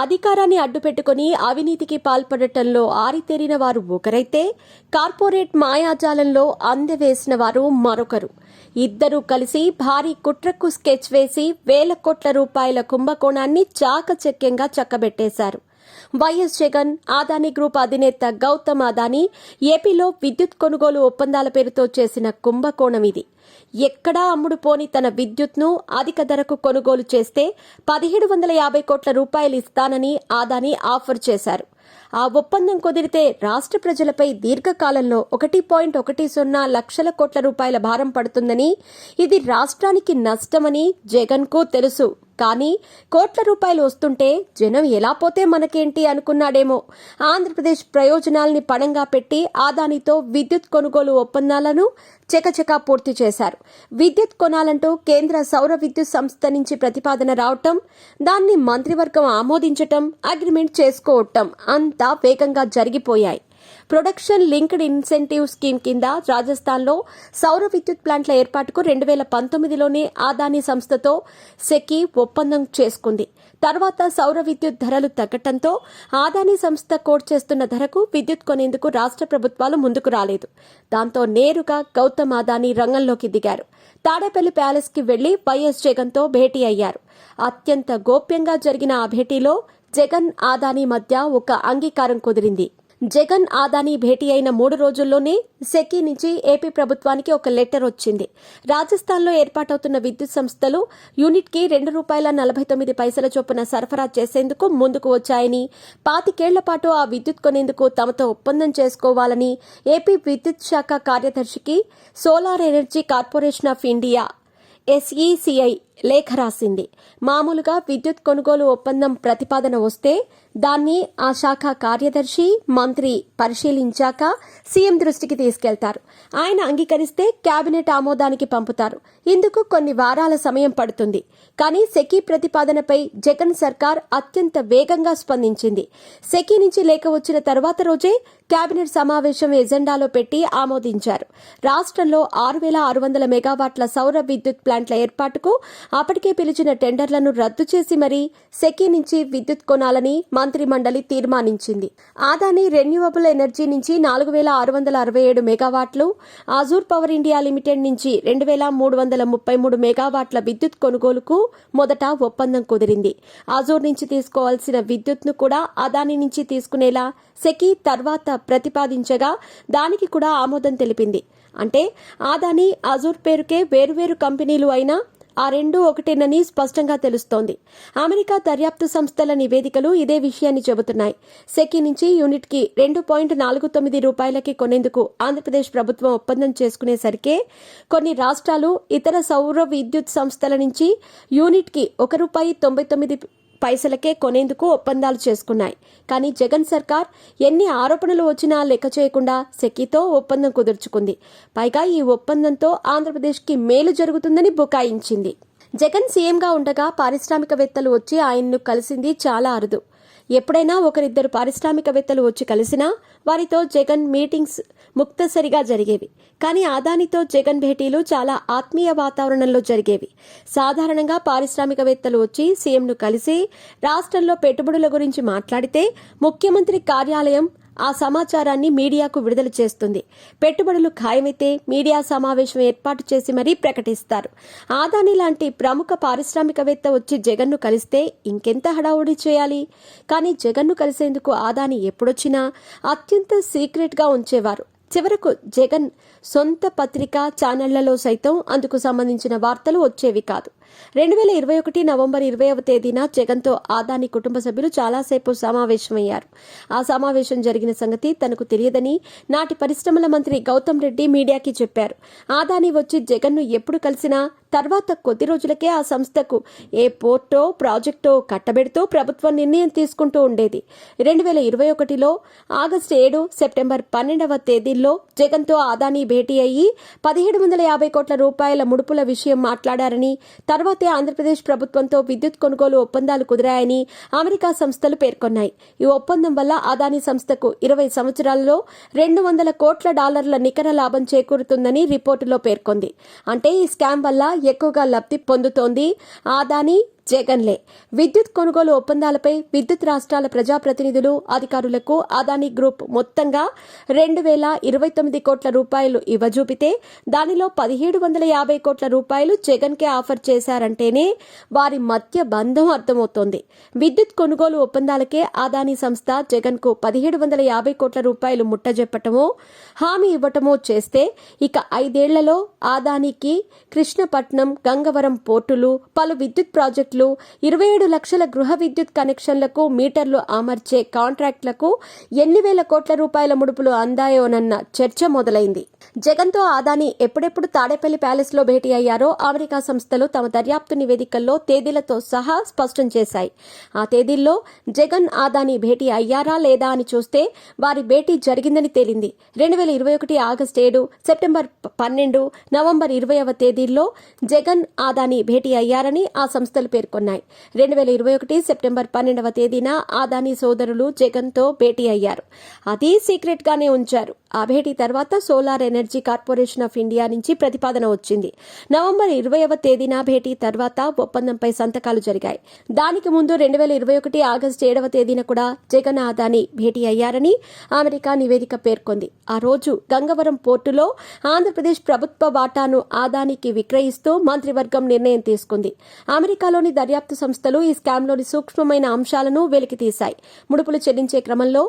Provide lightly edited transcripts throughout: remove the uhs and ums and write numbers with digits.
అధికారాన్ని అడ్డుపెట్టుకుని అవినీతికి పాల్పడటంలో ఆరితేరిన వారు ఒకరైతే కార్పొరేట్ మాయాజాలంలో అందవేసిన వారు మరొకరు. ఇద్దరూ కలిసి భారీ కుట్రకు స్కెచ్ వేసి వేల కోట్ల రూపాయల కుంభకోణాన్ని చాకచక్యంగా చక్కబెట్టేశారు. వైఎస్ జగన్, అదానీ గ్రూప్ అధినేత గౌతమ్ అదానీ ఏపీలో విద్యుత్ కొనుగోలు ఒప్పందాల పేరుతో చేసిన కుంభకోణం ఇది. ఎక్కడా అమ్ముడు పోని తన విద్యుత్ను అధిక ధరకు కొనుగోలు చేస్తే 1750 కోట్ల రూపాయలు ఇస్తానని అదానీ ఆఫర్ చేశారు. ఆ ఒప్పందం కుదిరితే రాష్ట్ర ప్రజలపై దీర్ఘకాలంలో 1.10 లక్షల కోట్ల రూపాయల భారం పడుతుందని, ఇది రాష్ట్రానికి నష్టమని జగన్కు తెలుసు. కానీ కోట్ల రూపాయలు వస్తుంటే జనం ఎలా పోతే మనకేంటి అనుకున్నాడేమో. ఆంధ్రప్రదేశ్ ప్రయోజనాల్ని పణంగా పెట్టి అదానీతో విద్యుత్ కొనుగోలు ఒప్పందాలను చకచకా పూర్తి చేశారు. విద్యుత్ కొనాలంటూ కేంద్ర సౌర విద్యుత్ సంస్థ నుంచి ప్రతిపాదన రావటం, దాన్ని మంత్రివర్గం ఆమోదించటం, అగ్రిమెంట్ చేసుకోవటం అంతా వేగంగా జరిగిపోయాయి. ప్రొడక్షన్ లింక్డ్ ఇన్సెంటివ్ స్కీమ్ కింద రాజస్థాన్లో సౌర విద్యుత్ ప్లాంట్ల ఏర్పాటుకు 2019లోనే అదానీ సంస్థతో సెకీ ఒప్పందం చేసుకుంది. తర్వాత సౌర విద్యుత్ ధరలు తగ్గటంతో అదానీ సంస్థ కోట్ చేస్తున్న ధరకు విద్యుత్ కొనేందుకు రాష్ట్ర ప్రభుత్వాలు ముందుకు రాలేదు. దాంతో నేరుగా గౌతమ్ అదానీ రంగంలోకి దిగారు. తాడేపల్లి ప్యాలెస్ కి వెళ్లి వైఎస్ జగన్ తో భేటీ అయ్యారు. అత్యంత గోప్యంగా జరిగిన ఆ భేటీలో జగన్, అదానీ మధ్య ఒక అంగీకారం కుదిరింది. జగన్, అదానీ భేటీ అయిన 3 రోజుల్లోనే సెకీ నుంచి ఏపీ ప్రభుత్వానికి ఒక లెటర్ వచ్చింది. రాజస్థాన్లో ఏర్పాటవుతున్న విద్యుత్ సంస్థలు యూనిట్ కి ₹2.49 చొప్పున సరఫరా చేసేందుకు ముందుకు వచ్చాయని, 25 ఏళ్ల పాటు ఆ విద్యుత్ కొనేందుకు తమతో ఒప్పందం చేసుకోవాలని ఏపీ విద్యుత్ శాఖ కార్యదర్శికి solar energy corporation of India SECI లేఖ రాసింది. మామూలుగా విద్యుత్ కొనుగోలు ఒప్పందం ప్రతిపాదన వస్తే దాన్ని ఆ శాఖ కార్యదర్శి, మంత్రి పరిశీలించాక సీఎం దృష్టికి తీసుకెళ్తారు. ఆయన అంగీకరిస్తే కేబినెట్ ఆమోదానికి పంపుతారు. ఇందుకు కొన్ని వారాల సమయం పడుతుంది. కానీ సెకీ ప్రతిపాదనపై జగన్ సర్కార్ అత్యంత వేగంగా స్పందించింది. సెకీ నుంచి లేఖ వచ్చిన తర్వాత రోజే కేబినెట్ సమావేశం ఎజెండాలో పెట్టి ఆమోదించారు. రాష్ట్రంలో 6,600 మెగావాట్ల సౌర విద్యుత్ ప్లాంట్ల ఏర్పాటుకు అప్పటికే పిలిచిన టెండర్లను రద్దు చేసి మరీ సెకీ నుంచి విద్యుత్ కొనాలని మంత్రి మండలి తీర్మానించింది. అదానీ రెన్యూవబుల్ ఎనర్జీ నుంచి 4,667 మెగావాట్లు, అజూర్ పవర్ ఇండియా లిమిటెడ్ నుంచి 2,333 మెగావాట్ల విద్యుత్ కొనుగోలుకు మొదట ఒప్పందం కుదిరింది. అజూర్ నుంచి తీసుకోవాల్సిన విద్యుత్ను కూడా అదానీ నుంచి తీసుకునేలా సెకీ తర్వాత ప్రతిపాదించగా దానికి కూడా ఆమోదం తెలిపింది. అంటే అదానీ, అజూర్ పేరుకే వేరువేరు కంపెనీలు అయినా ఆ రెండూ ఒకటేనని స్పష్టంగా తెలుస్తోంది. అమెరికా దర్యాప్తు సంస్థల నివేదికలు ఇదే విషయాన్ని చెబుతున్నాయి. సెకీ నుంచి యూనిట్ కి ₹2.49 కొనేందుకు ఆంధ్రప్రదేశ్ ప్రభుత్వం ఒప్పందం చేసుకునేసరికే కొన్ని రాష్ట్రాలు ఇతర సౌర విద్యుత్ సంస్థల నుంచి యూనిట్ కి ₹1.99 కొనేందుకు ఒప్పందాలు చేసుకున్నాయి. కానీ జగన్ సర్కార్ ఎన్ని ఆరోపణలు వచ్చినా లెక్క చేయకుండా సెకీతో ఒప్పందం కుదుర్చుకుంది. పైగా ఈ ఒప్పందంతో ఆంధ్రప్రదేశ్కి మేలు జరుగుతుందని బుకాయించింది. జగన్ సీఎంగా ఉండగా పారిశ్రామికవేత్తలు వచ్చి ఆయన్ను కలిసింది చాలా అరుదు. ఎప్పుడైనా ఒకరిద్దరు పారిశ్రామికవేత్తలు వచ్చి కలిసినా వారితో జగన్ మీటింగ్స్ ముక్తసరిగా జరిగేవి. కానీ అదానీతో జగన్ భేటీలు చాలా ఆత్మీయ వాతావరణంలో జరిగేవి. సాధారణంగా పారిశ్రామికవేత్తలు వచ్చి సీఎంను కలిసి రాష్ట్రంలో పెట్టుబడుల గురించి మాట్లాడితే ముఖ్యమంత్రి కార్యాలయం ఆ సమాచారాన్ని మీడియాకు విడుదల చేస్తుంది. పెట్టుబడులు ఖాయమైతే మీడియా సమావేశం ఏర్పాటు చేసి మరీ ప్రకటిస్తారు. అదానీ లాంటి ప్రముఖ పారిశ్రామికవేత్త వచ్చి జగన్ను కలిస్తే ఇంకెంత హడావుడి చేయాలి. కానీ జగన్ను కలిసేందుకు అదానీ ఎప్పుడొచ్చినా అత్యంత సీక్రెట్గా ఉంచేవారు. చివరకు జగన్ సొంత పత్రికా ఛానళ్లలో సైతం అందుకు సంబంధించిన వార్తలు వచ్చేవి కాదు. 2021 నవంబర్ 20వ తేదీన జగన్తో అదానీ కుటుంబ సభ్యులు చాలాసేపు సమావేశమయ్యారు. ఆ సమావేశం జరిగిన సంగతి తనకు తెలియదని నాటి పరిశ్రమల మంత్రి గౌతమ్ రెడ్డి మీడియాకి చెప్పారు. అదానీ వచ్చి జగన్ను ఎప్పుడు కలిసినా తర్వాత కొద్ది రోజులకే ఆ సంస్థకు ఏ పోర్టో ప్రాజెక్టో కట్టబెడుతూ ప్రభుత్వం నిర్ణయం తీసుకుంటూ ఉండేది. 2021లో ఆగస్టు 7, సెప్టెంబర్ 12వ తేదీల్లో జగన్తో అదానీ భేటీ అయ్యి 1750 కోట్ల రూపాయల ముడుపుల విషయం మాట్లాడారని, తర్వాతే ఆంధ్రప్రదేశ్ ప్రభుత్వంతో విద్యుత్ కొనుగోలు ఒప్పందాలు కుదిరాయని అమెరికా సంస్థలు పేర్కొన్నాయి. ఈ ఒప్పందం వల్ల అదానీ సంస్థకు 20 సంవత్సరాలలో $200 కోట్ల నికర లాభం చేకూరుతుందని రిపోర్టులో పేర్కొంది. అంటే ఈ స్కామ్ వల్ల ఎక్కువగా లబ్ధి పొందుతోంది అదానీ, జగన్లే. విద్యుత్ కొనుగోలు ఒప్పందాలపై విద్యుత్ రాష్ట్రాల ప్రజాప్రతినిధులు, అధికారులకు అదానీ గ్రూప్ మొత్తంగా 2,029 కోట్ల రూపాయలు ఇవ్వజూపితే దానిలో 1,750 కోట్ల రూపాయలు జగన్కే ఆఫర్ చేశారంటేనే వారి మధ్య బంధం అర్థమవుతోంది. విద్యుత్ కొనుగోలు ఒప్పందాలకే అదానీ సంస్థ జగన్కు 1,750 కోట్ల రూపాయలు ముట్టజెప్పటమో, హామీ ఇవ్వటమో చేస్తే ఇక 5 ఏళ్లలో అదానీకి కృష్ణపట్నం, గంగవరం పోర్టులు, పలు విద్యుత్ ప్రాజెక్టులు, 27 లక్షల గృహ విద్యుత్ కనెక్షన్లకు మీటర్లు అమర్చే కాంట్రాక్టులకు ఎన్ని వేల కోట్ల రూపాయల ముడుపులు అందాయోనన్న చర్చ మొదలైంది. జగన్తో అదానీ ఎప్పుడెప్పుడు తాడేపల్లి ప్యాలెస్లో భేటీ అయ్యారో అమెరికా సంస్థలు తమ దర్యాప్తు నివేదికల్లో తేదీలతో సహా స్పష్టం చేశాయి. ఆ తేదీల్లో జగన్, అదానీ భేటీ అయ్యారా లేదా అని చూస్తే వారి భేటీ జరిగిందని తేలింది. 2021 ఆగస్టు 7, సెప్టెంబర్ 12, నవంబర్ 20వ తేదీల్లో జగన్, అదానీ భేటీ అయ్యారని ఆ సంస్థలు పేర్కొన్నాయి. 2021 సెప్టెంబర్ 12వ తేదీన అదానీ సోదరులు జగన్తో భేటీ అయ్యారు. అది సీక్రెట్ గానే ఉంచారు. ఆ భేటీ తర్వాత solar energy corporation of India నుంచి ప్రతిపాదన వచ్చింది. నవంబర్ 20వ తేదీన భేటీ తర్వాత ఒప్పందంపై సంతకాలు జరిగాయి. దానికి ముందు 2021 ఆగస్టు 7వ తేదీన కూడా జగన్, అదానీ భేటీ అయ్యారని అమెరికా నివేదిక పేర్కొంది. ఆ రోజు గంగవరం పోర్టులో ఆంధ్రప్రదేశ్ ప్రభుత్వ వాటాను అదానీకి విక్రయిస్తూ మంత్రివర్గం నిర్ణయం తీసుకుంది. అమెరికాలోని దర్యాప్తు సంస్థలు ఈ స్కామ్లోని సూక్ష్మమైన అంశాలను వెలికితీశాయి. ముడుపులు చెల్లించే క్రమంలో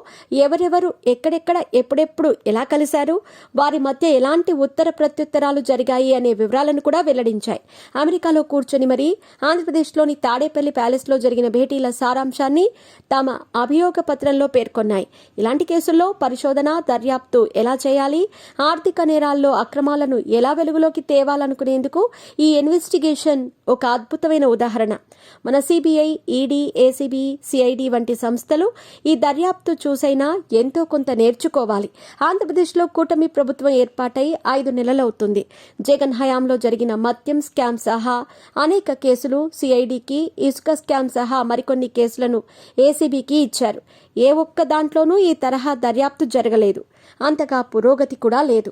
ఎవరెవరు ఎక్కడెక్కడ ఎప్పుడెప్పుడు ఎలా కలిశారు, వారి మధ్య ఎలాంటి ఉత్తర ప్రత్యుత్తరాలు జరిగాయి అనే వివరాలను కూడా వెల్లడించాయి. అమెరికాలో కూర్చొని మరీ ఆంధ్రప్రదేశ్లోని తాడేపల్లి ప్యాలెస్లో జరిగిన భేటీల సారాంశాన్ని తమ అభియోగ పత్రంలో పేర్కొన్నాయి. ఇలాంటి కేసుల్లో పరిశోధన, దర్యాప్తు ఎలా చేయాలి, ఆర్థిక నేరాల్లో అక్రమాలను ఎలా వెలుగులోకి తేవాలనుకునేందుకు ఈ ఇన్వెస్టిగేషన్ ఒక అద్భుతమైన ఉదాహరణ. మన సిబిఐ, ఈడీ, ఏసీబీ, సిఐడి వంటి సంస్థలు ఈ దర్యాప్తు చూసైనా ఎంతో కొంత నేర్చుకోవాలి. ఆంధ్రప్రదేశ్లో కూటమి ప్రభుత్వం ఏర్పాటై 5 నెలలవుతుంది. జగన్ హయాంలో జరిగిన మద్యం స్కామ్ సహా అనేక కేసులు సిఐడికి, ఇసుక స్కామ్ సహా మరికొన్ని కేసులను ఏసీబీకి ఇచ్చారు. ఏ ఒక్క దాంట్లోనూ ఈ తరహా దర్యాప్తు జరగలేదు. అంతగా పురోగతి కూడా లేదు.